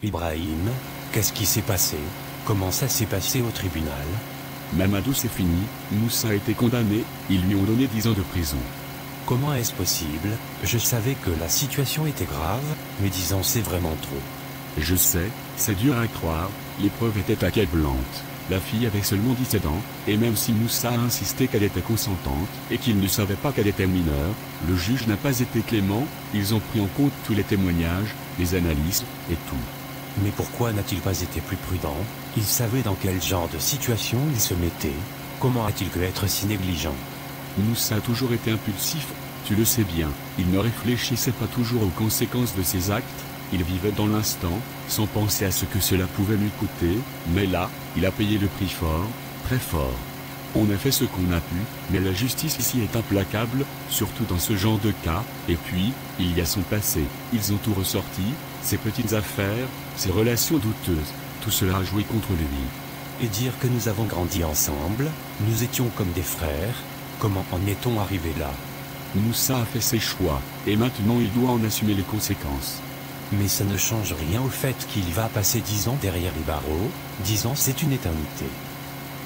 Ibrahim, qu'est-ce qui s'est passé? Comment ça s'est passé au tribunal? Mamadou, c'est fini, Moussa a été condamné, ils lui ont donné 10 ans de prison. Comment est-ce possible? Je savais que la situation était grave, mais 10 ans c'est vraiment trop. Je sais, c'est dur à croire, l'épreuve était accablante. La fille avait seulement 17 ans, et même si Moussa a insisté qu'elle était consentante, et qu'il ne savait pas qu'elle était mineure, le juge n'a pas été clément, ils ont pris en compte tous les témoignages, les analyses, et tout. Mais pourquoi n'a-t-il pas été plus prudent? Il savait dans quel genre de situation il se mettait. Comment a-t-il pu être si négligent? Moussa a toujours été impulsif, tu le sais bien, il ne réfléchissait pas toujours aux conséquences de ses actes, il vivait dans l'instant, sans penser à ce que cela pouvait lui coûter, mais là, il a payé le prix fort, très fort. On a fait ce qu'on a pu, mais la justice ici est implacable, surtout dans ce genre de cas, et puis, il y a son passé, ils ont tout ressorti, ses petites affaires, ses relations douteuses, tout cela a joué contre lui. Et dire que nous avons grandi ensemble, nous étions comme des frères, comment en est-on arrivé là? Moussa a fait ses choix, et maintenant il doit en assumer les conséquences. Mais ça ne change rien au fait qu'il va passer 10 ans derrière les barreaux, 10 ans c'est une éternité.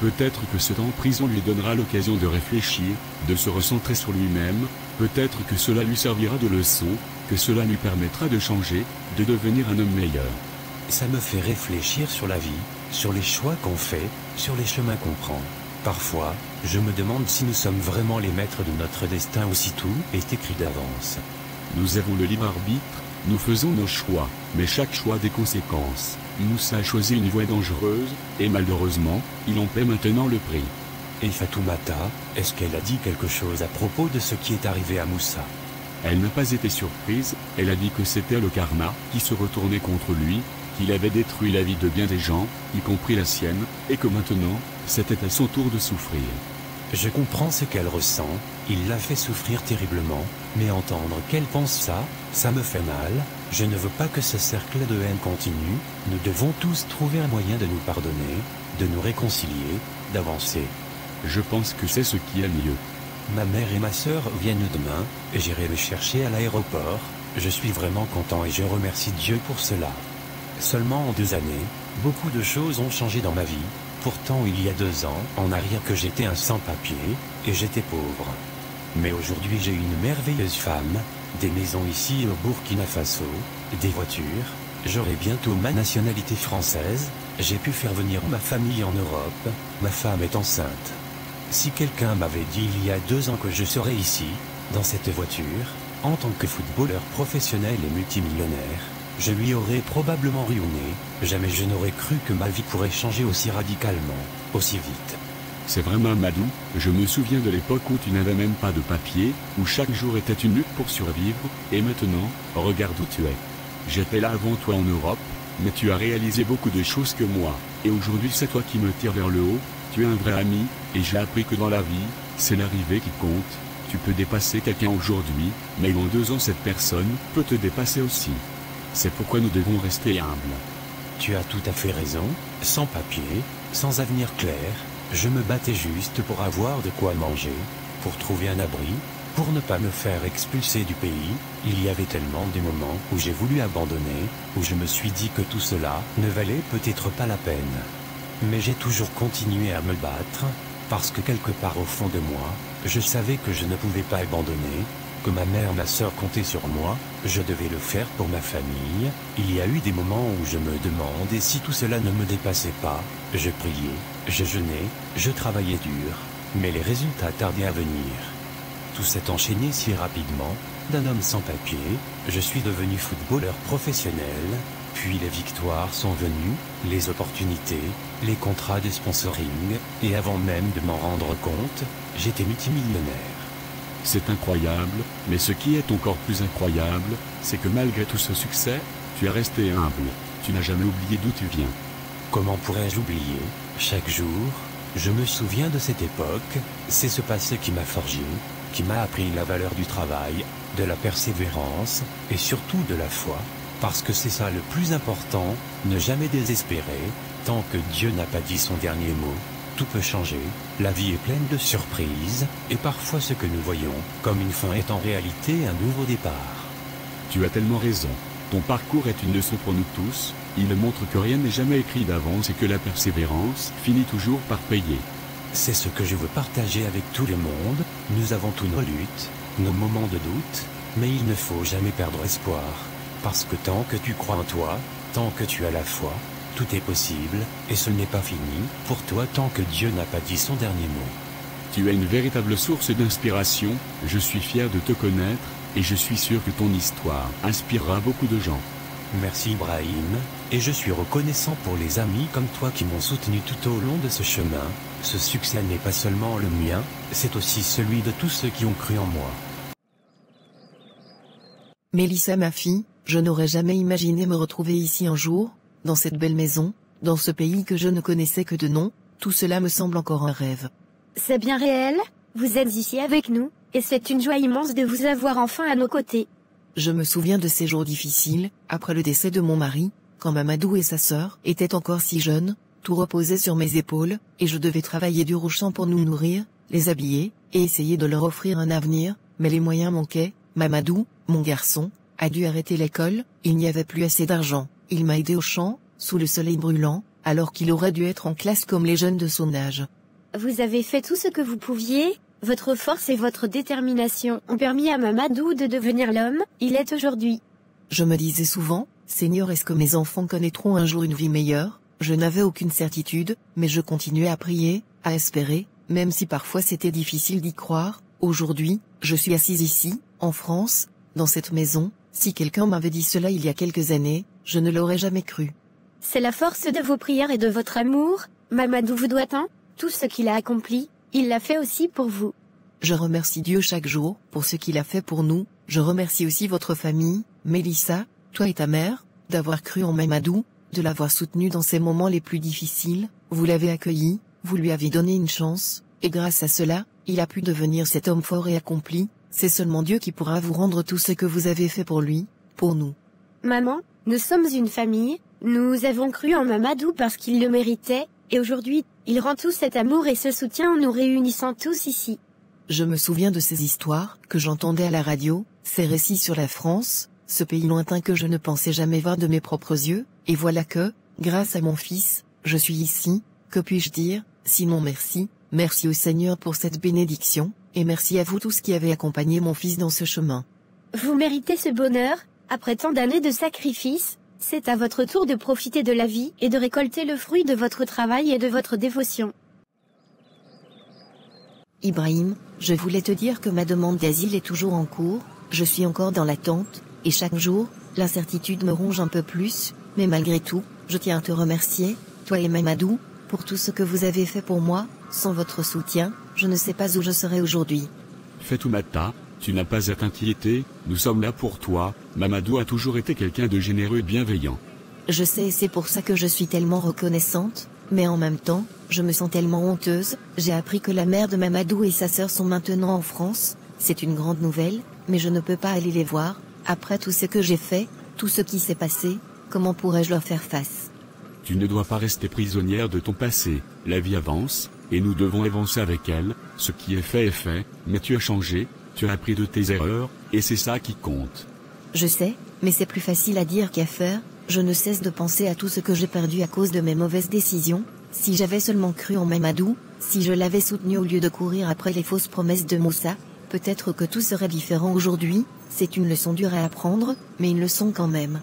Peut-être que ce temps en prison lui donnera l'occasion de réfléchir, de se recentrer sur lui-même, peut-être que cela lui servira de leçon, que cela lui permettra de changer, de devenir un homme meilleur. Ça me fait réfléchir sur la vie, sur les choix qu'on fait, sur les chemins qu'on prend. Parfois, je me demande si nous sommes vraiment les maîtres de notre destin ou si tout est écrit d'avance. Nous avons le libre arbitre, nous faisons nos choix, mais chaque choix a des conséquences. Moussa a choisi une voie dangereuse, et malheureusement, il en paie maintenant le prix. Et Fatoumata, est-ce qu'elle a dit quelque chose à propos de ce qui est arrivé à Moussa? Elle n'a pas été surprise, elle a dit que c'était le karma qui se retournait contre lui, qu'il avait détruit la vie de bien des gens, y compris la sienne, et que maintenant, c'était à son tour de souffrir. Je comprends ce qu'elle ressent, il l'a fait souffrir terriblement, mais entendre qu'elle pense ça, ça me fait mal, je ne veux pas que ce cercle de haine continue, nous devons tous trouver un moyen de nous pardonner, de nous réconcilier, d'avancer. Je pense que c'est ce qui est mieux. Ma mère et ma sœur viennent demain, et j'irai les chercher à l'aéroport, je suis vraiment content et je remercie Dieu pour cela. Seulement en 2 années, beaucoup de choses ont changé dans ma vie. Pourtant il y a 2 ans en arrière que j'étais un sans-papier, et j'étais pauvre. Mais aujourd'hui j'ai une merveilleuse femme, des maisons ici au Burkina Faso, des voitures, j'aurai bientôt ma nationalité française, j'ai pu faire venir ma famille en Europe, ma femme est enceinte. Si quelqu'un m'avait dit il y a 2 ans que je serais ici, dans cette voiture, en tant que footballeur professionnel et multimillionnaire, je lui aurais probablement ri au nez, jamais je n'aurais cru que ma vie pourrait changer aussi radicalement, aussi vite. C'est vrai Mamadou, je me souviens de l'époque où tu n'avais même pas de papier, où chaque jour était une lutte pour survivre, et maintenant, regarde où tu es. J'étais là avant toi en Europe, mais tu as réalisé beaucoup de choses que moi, et aujourd'hui c'est toi qui me tires vers le haut, tu es un vrai ami, et j'ai appris que dans la vie, c'est l'arrivée qui compte, tu peux dépasser quelqu'un aujourd'hui, mais dans 2 ans cette personne peut te dépasser aussi. C'est pourquoi nous devons rester humbles. Tu as tout à fait raison, sans papier, sans avenir clair, je me battais juste pour avoir de quoi manger, pour trouver un abri, pour ne pas me faire expulser du pays. Il y avait tellement de moments où j'ai voulu abandonner, où je me suis dit que tout cela ne valait peut-être pas la peine. Mais j'ai toujours continué à me battre, parce que quelque part au fond de moi, je savais que je ne pouvais pas abandonner, que ma mère, ma sœur comptaient sur moi, je devais le faire pour ma famille. Il y a eu des moments où je me demandais si tout cela ne me dépassait pas, je priais, je jeûnais, je travaillais dur, mais les résultats tardaient à venir. Tout s'est enchaîné si rapidement, d'un homme sans papier, je suis devenu footballeur professionnel, puis les victoires sont venues, les opportunités, les contrats de sponsoring, et avant même de m'en rendre compte, j'étais multimillionnaire. C'est incroyable, mais ce qui est encore plus incroyable, c'est que malgré tout ce succès, tu es resté humble, tu n'as jamais oublié d'où tu viens. Comment pourrais-je oublier? Chaque jour, je me souviens de cette époque, c'est ce passé qui m'a forgé, qui m'a appris la valeur du travail, de la persévérance, et surtout de la foi, parce que c'est ça le plus important, ne jamais désespérer, tant que Dieu n'a pas dit son dernier mot. Tout peut changer, la vie est pleine de surprises, et parfois ce que nous voyons comme une fin est en réalité un nouveau départ. Tu as tellement raison, ton parcours est une leçon pour nous tous, Il montre que rien n'est jamais écrit d'avance et que la persévérance finit toujours par payer. C'est ce que je veux partager avec tout le monde. Nous avons tous nos luttes, nos moments de doute, mais il ne faut jamais perdre espoir. Parce que tant que tu crois en toi, tant que tu as la foi, tout est possible, et ce n'est pas fini pour toi tant que Dieu n'a pas dit son dernier mot. Tu es une véritable source d'inspiration, je suis fier de te connaître, et je suis sûr que ton histoire inspirera beaucoup de gens. Merci Ibrahim, et je suis reconnaissant pour les amis comme toi qui m'ont soutenu tout au long de ce chemin. Ce succès n'est pas seulement le mien, c'est aussi celui de tous ceux qui ont cru en moi. Mélissa ma fille, je n'aurais jamais imaginé me retrouver ici un jour, dans cette belle maison, dans ce pays que je ne connaissais que de nom, tout cela me semble encore un rêve. C'est bien réel, vous êtes ici avec nous, et c'est une joie immense de vous avoir enfin à nos côtés. Je me souviens de ces jours difficiles, après le décès de mon mari, quand Mamadou et sa sœur étaient encore si jeunes, tout reposait sur mes épaules, et je devais travailler dur au champ pour nous nourrir, les habiller, et essayer de leur offrir un avenir, mais les moyens manquaient. Mamadou, mon garçon, a dû arrêter l'école, il n'y avait plus assez d'argent. Il m'a aidé au champ, sous le soleil brûlant, alors qu'il aurait dû être en classe comme les jeunes de son âge. Vous avez fait tout ce que vous pouviez, votre force et votre détermination ont permis à Mamadou de devenir l'homme il est aujourd'hui. Je me disais souvent, Seigneur, est-ce que mes enfants connaîtront un jour une vie meilleure? Je n'avais aucune certitude, mais je continuais à prier, à espérer, même si parfois c'était difficile d'y croire. Aujourd'hui, je suis assise ici, en France, dans cette maison. Si quelqu'un m'avait dit cela il y a quelques années, je ne l'aurais jamais cru. C'est la force de vos prières et de votre amour. Mamadou vous doit tant. Tout ce qu'il a accompli, il l'a fait aussi pour vous. Je remercie Dieu chaque jour pour ce qu'il a fait pour nous. Je remercie aussi votre famille, Mélissa, toi et ta mère, d'avoir cru en Mamadou, de l'avoir soutenu dans ses moments les plus difficiles. Vous l'avez accueilli, vous lui avez donné une chance, et grâce à cela, il a pu devenir cet homme fort et accompli. C'est seulement Dieu qui pourra vous rendre tout ce que vous avez fait pour lui, pour nous. Maman, nous sommes une famille, nous avons cru en Mamadou parce qu'il le méritait, et aujourd'hui, il rend tout cet amour et ce soutien en nous réunissant tous ici. Je me souviens de ces histoires que j'entendais à la radio, ces récits sur la France, ce pays lointain que je ne pensais jamais voir de mes propres yeux, et voilà que, grâce à mon fils, je suis ici. Que puis-je dire, sinon merci, merci au Seigneur pour cette bénédiction, et merci à vous tous qui avez accompagné mon fils dans ce chemin. Vous méritez ce bonheur, après tant d'années de sacrifice, c'est à votre tour de profiter de la vie et de récolter le fruit de votre travail et de votre dévotion. Ibrahim, je voulais te dire que ma demande d'asile est toujours en cours, je suis encore dans l'attente, et chaque jour, l'incertitude me ronge un peu plus, mais malgré tout, je tiens à te remercier, toi et Mamadou, pour tout ce que vous avez fait pour moi. Sans votre soutien, je ne sais pas où je serais aujourd'hui. Fatoumata, tu n'as pas à t'inquiéter, nous sommes là pour toi. Mamadou a toujours été quelqu'un de généreux et bienveillant. Je sais et c'est pour ça que je suis tellement reconnaissante, mais en même temps, je me sens tellement honteuse. J'ai appris que la mère de Mamadou et sa sœur sont maintenant en France. C'est une grande nouvelle, mais je ne peux pas aller les voir. Après tout ce que j'ai fait, tout ce qui s'est passé, comment pourrais-je leur faire face? Tu ne dois pas rester prisonnière de ton passé, la vie avance, et nous devons avancer avec elle. Ce qui est fait, mais tu as changé, tu as appris de tes erreurs, et c'est ça qui compte. Je sais, mais c'est plus facile à dire qu'à faire. Je ne cesse de penser à tout ce que j'ai perdu à cause de mes mauvaises décisions. Si j'avais seulement cru en Mamadou, si je l'avais soutenu au lieu de courir après les fausses promesses de Moussa, peut-être que tout serait différent aujourd'hui. C'est une leçon dure à apprendre, mais une leçon quand même.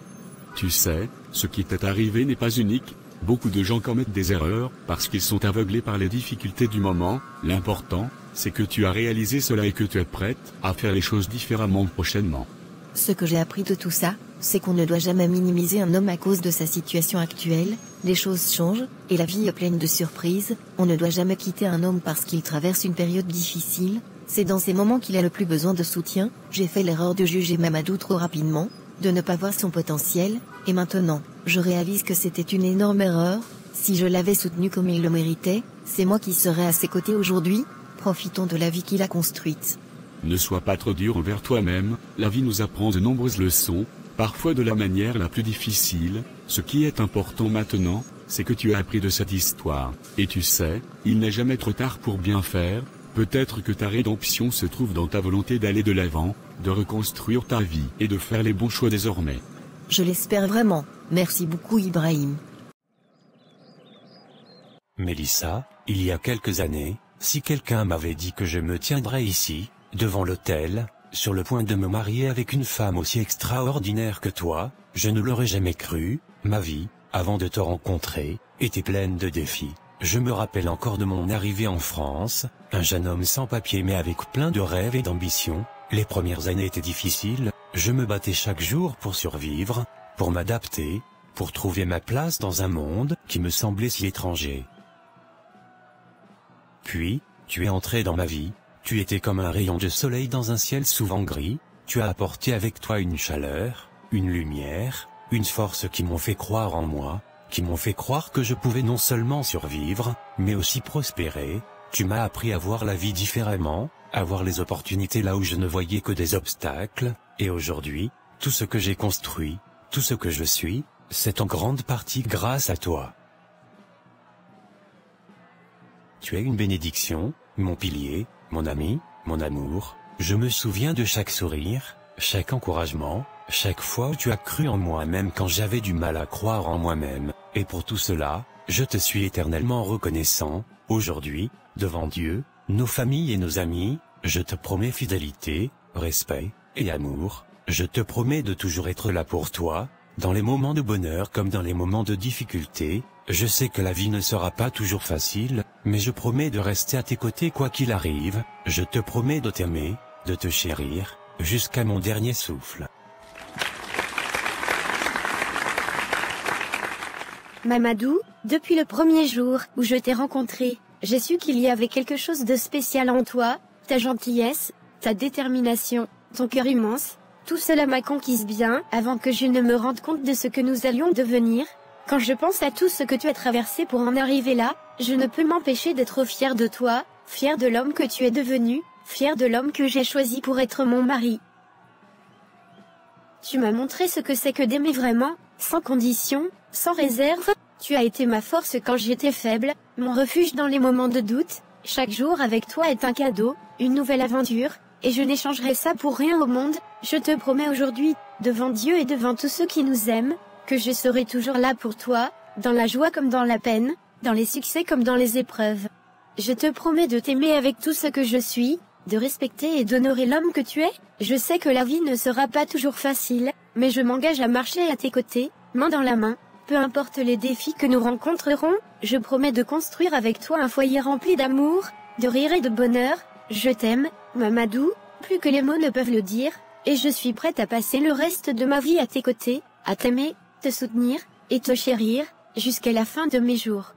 Tu sais, ce qui t'est arrivé n'est pas unique. Beaucoup de gens commettent des erreurs, parce qu'ils sont aveuglés par les difficultés du moment. L'important, c'est que tu as réalisé cela et que tu es prête à faire les choses différemment prochainement. Ce que j'ai appris de tout ça, c'est qu'on ne doit jamais minimiser un homme à cause de sa situation actuelle. Les choses changent, et la vie est pleine de surprises. On ne doit jamais quitter un homme parce qu'il traverse une période difficile. C'est dans ces moments qu'il a le plus besoin de soutien. J'ai fait l'erreur de juger Mamadou trop rapidement, de ne pas voir son potentiel, et maintenant, je réalise que c'était une énorme erreur. Si je l'avais soutenu comme il le méritait, c'est moi qui serais à ses côtés aujourd'hui. Profitons de la vie qu'il a construite. Ne sois pas trop dur envers toi-même, la vie nous apprend de nombreuses leçons, parfois de la manière la plus difficile. Ce qui est important maintenant, c'est que tu as appris de cette histoire. Et tu sais, il n'est jamais trop tard pour bien faire. Peut-être que ta rédemption se trouve dans ta volonté d'aller de l'avant, de reconstruire ta vie et de faire les bons choix désormais. Je l'espère vraiment. Merci beaucoup Ibrahim. Mélissa, il y a quelques années, si quelqu'un m'avait dit que je me tiendrais ici, devant l'autel, sur le point de me marier avec une femme aussi extraordinaire que toi, je ne l'aurais jamais cru. Ma vie, avant de te rencontrer, était pleine de défis. Je me rappelle encore de mon arrivée en France, un jeune homme sans papier mais avec plein de rêves et d'ambitions. Les premières années étaient difficiles, je me battais chaque jour pour survivre, pour m'adapter, pour trouver ma place dans un monde qui me semblait si étranger. Puis, tu es entré dans ma vie, tu étais comme un rayon de soleil dans un ciel souvent gris, tu as apporté avec toi une chaleur, une lumière, une force qui m'ont fait croire en moi, qui m'ont fait croire que je pouvais non seulement survivre, mais aussi prospérer. Tu m'as appris à voir la vie différemment, à voir les opportunités là où je ne voyais que des obstacles, et aujourd'hui, tout ce que j'ai construit, tout ce que je suis, c'est en grande partie grâce à toi. Tu es une bénédiction, mon pilier, mon ami, mon amour. Je me souviens de chaque sourire, chaque encouragement, chaque fois où tu as cru en moi même quand j'avais du mal à croire en moi-même, et pour tout cela, je te suis éternellement reconnaissant. Aujourd'hui, devant Dieu, nos familles et nos amis, je te promets fidélité, respect et amour. Je te promets de toujours être là pour toi, dans les moments de bonheur comme dans les moments de difficulté. Je sais que la vie ne sera pas toujours facile, mais je promets de rester à tes côtés quoi qu'il arrive. Je te promets de t'aimer, de te chérir, jusqu'à mon dernier souffle. Mamadou, depuis le premier jour où je t'ai rencontré, j'ai su qu'il y avait quelque chose de spécial en toi, ta gentillesse, ta détermination, ton cœur immense. Tout cela m'a conquise bien avant que je ne me rende compte de ce que nous allions devenir. Quand je pense à tout ce que tu as traversé pour en arriver là, je ne peux m'empêcher d'être fière de toi, fière de l'homme que tu es devenu, fière de l'homme que j'ai choisi pour être mon mari. Tu m'as montré ce que c'est que d'aimer vraiment, sans condition, sans réserve. Tu as été ma force quand j'étais faible, mon refuge dans les moments de doute. Chaque jour avec toi est un cadeau, une nouvelle aventure, et je n'échangerai ça pour rien au monde. Je te promets aujourd'hui, devant Dieu et devant tous ceux qui nous aiment, que je serai toujours là pour toi, dans la joie comme dans la peine, dans les succès comme dans les épreuves. Je te promets de t'aimer avec tout ce que je suis, de respecter et d'honorer l'homme que tu es. Je sais que la vie ne sera pas toujours facile, mais je m'engage à marcher à tes côtés, main dans la main. Peu importe les défis que nous rencontrerons, je promets de construire avec toi un foyer rempli d'amour, de rire et de bonheur. Je t'aime, Mamadou, plus que les mots ne peuvent le dire, et je suis prête à passer le reste de ma vie à tes côtés, à t'aimer, te soutenir, et te chérir, jusqu'à la fin de mes jours.